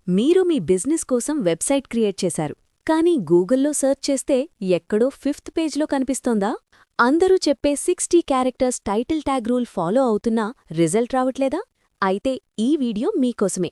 మీరు మీ బిజినెస్ కోసం website create చేశారు, కానీ గూగుల్లో సెర్చ్ చేస్తే ఎక్కడో 5th పేజ్లో కనిపిస్తోందా? అందరూ చెప్పే 60 characters title tag rule follow అవుతున్నా రిజల్ట్ రావట్లేదా? అయితే ఈ వీడియో మీకోసమే.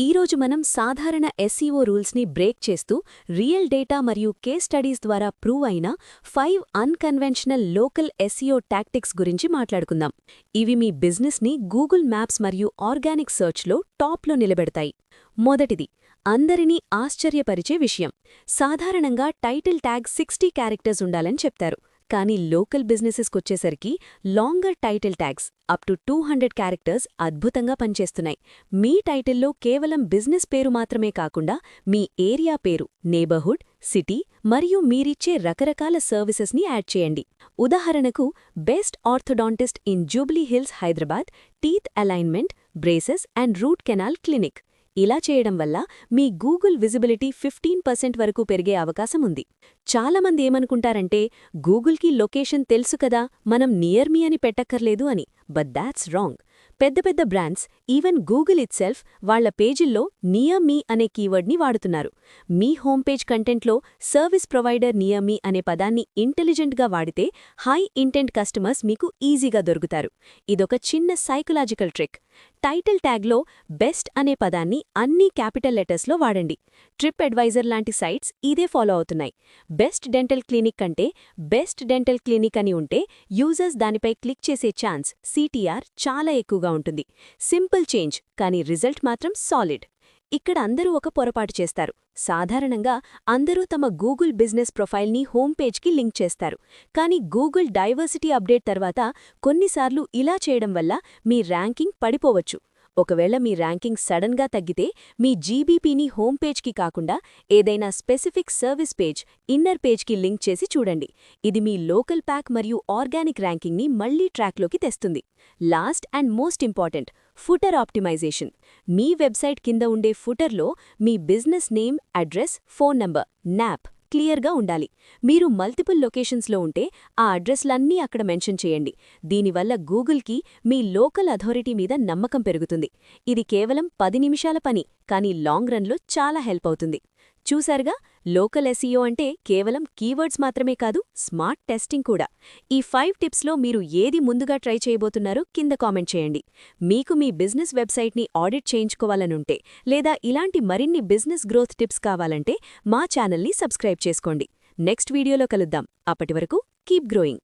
ఈరోజు మనం సాధారణ ఎస్ఈఓ రూల్స్ని బ్రేక్ చేస్తూ రియల్ డేటా మరియు కేస్ స్టడీస్ ద్వారా ప్రూవ్ అయిన 5 అన్కన్వెన్షనల్ లోకల్ ఎస్ఈఓ టాక్టిక్స్ గురించి మాట్లాడుకుందాం. ఇవి మీ బిజినెస్ని గూగుల్ మ్యాప్స్ మరియు ఆర్గానిక్ సెర్చ్లో టాప్లో నిలబెడతాయి. మొదటిది, అందరినీ ఆశ్చర్యపరిచే విషయం. సాధారణంగా టైటిల్ ట్యాగ్ 60 క్యారెక్టర్స్ ఉండాలని చెప్తారు, కానీ లోకల్ బిజినెసెస్కొచ్చేసరికి longer title tags up to 200 characters అద్భుతంగా పనిచేస్తున్నాయి. మీ టైటిల్లో కేవలం బిజినెస్ పేరు మాత్రమే కాకుండా మీ ఏరియా పేరు, నేబర్హుడ్, సిటీ మరియు మీరిచ్చే రకరకాల సర్వీసెస్ని యాడ్ చేయండి. ఉదాహరణకు, best orthodontist in Jubilee Hills, Hyderabad, teeth alignment, braces and root canal clinic. ఇలా చేయడం వల్ల మీ గూగుల్ విజిబిలిటీ 15% వరకు పెరిగే అవకాశం ఉంది. చాలామంది ఏమనుకుంటారంటే, గూగుల్కి లొకేషన్ తెలుసు కదా, మనం నియర్ మీ అని పెట్టక్కర్లేదు అని. But that's wrong. పెద్ద పెద్ద బ్రాండ్స్, ఈవెన్ గూగుల్ ఇట్సెల్ఫ్, వాళ్ల పేజీల్లో నియర్ మీ అనే కీవర్డ్ని వాడుతున్నారు. మీ హోమ్ పేజ్ కంటెంట్లో సర్వీస్ ప్రొవైడర్ నియర్ మీ అనే పదాన్ని ఇంటెలిజెంట్గా వాడితే హై ఇంటెంట్ కస్టమర్స్ మీకు ఈజీగా దొరుకుతారు. ఇదొక చిన్న సైకలాజికల్ ట్రిక్. టైటిల్ ట్యాగ్లో బెస్ట్ అనే పదాన్ని అన్ని క్యాపిటల్ లెటర్స్లో వాడండి. ట్రిప్ అడ్వైజర్ లాంటి సైట్స్ ఇదే ఫాలో అవుతున్నాయి. బెస్ట్ డెంటల్ క్లినిక్ కంటే బెస్ట్ డెంటల్ క్లినిక్ అని ఉంటే యూజర్స్ దానిపై క్లిక్ చేసే ఛాన్స్, CTR, చాలా ఎక్కువగా ఉంటుంది. సింపుల్ చేంజ్, కానీ రిజల్ట్ మాత్రం సాలిడ్. ఇక్కడ అందరూ ఒక పొరపాటు చేస్తారు. సాధారణంగా అందరూ తమ గూగుల్ బిజినెస్ ప్రొఫైల్ని హోమ్ పేజ్కి లింక్ చేస్తారు, కానీ గూగుల్ డైవర్సిటీ అప్డేట్ తర్వాత కొన్నిసార్లు ఇలా చేయడం వల్ల మీ ర్యాంకింగ్ పడిపోవచ్చు. ఒకవేళ మీ ర్యాంకింగ్ సడన్గా తగ్గితే మీ జీబీపీని హోమ్ పేజ్కి కాకుండా ఏదైనా స్పెసిఫిక్ సర్వీస్ పేజ్, ఇన్నర్ పేజ్కి లింక్ చేసి చూడండి. ఇది మీ లోకల్ ప్యాక్ మరియు ఆర్గానిక్ ర్యాంకింగ్ని మళ్లీ ట్రాక్లోకి తెస్తుంది. Last and most important, footer optimisation. మీ వెబ్సైట్ కింద ఉండే ఫుటర్లో మీ business name, address, phone number, NAP క్లియర్గా ఉండాలి. మీరు మల్టిపుల్ లొకేషన్స్లో ఉంటే ఆ అడ్రస్లన్నీ అక్కడ మెన్షన్ చేయండి. దీనివల్ల గూగుల్కి మీ లోకల్ అథారిటీ మీద నమ్మకం పెరుగుతుంది. ఇది కేవలం 10 నిమిషాల పని, కానీ లాంగ్ రన్లో చాలా హెల్ప్ అవుతుంది. చూశారుగా, లోకల్ ఎస్ఈఓ అంటే కేవలం కీవర్డ్స్ మాత్రమే కాదు, స్మార్ట్ టెస్టింగ్ కూడా. ఈ 5 టిప్స్లో మీరు ఏది ముందుగా ట్రై చేయబోతున్నారో కింద కామెంట్ చేయండి. మీకు మీ బిజినెస్ వెబ్సైట్ని ఆడిట్ చేయించుకోవాలనుంటే, లేదా ఇలాంటి మరిన్ని బిజినెస్ గ్రోత్ టిప్స్ కావాలంటే మా ఛానల్ని సబ్స్క్రైబ్ చేసుకోండి. నెక్స్ట్ వీడియోలో కలుద్దాం. అప్పటివరకు కీప్ గ్రోయింగ్.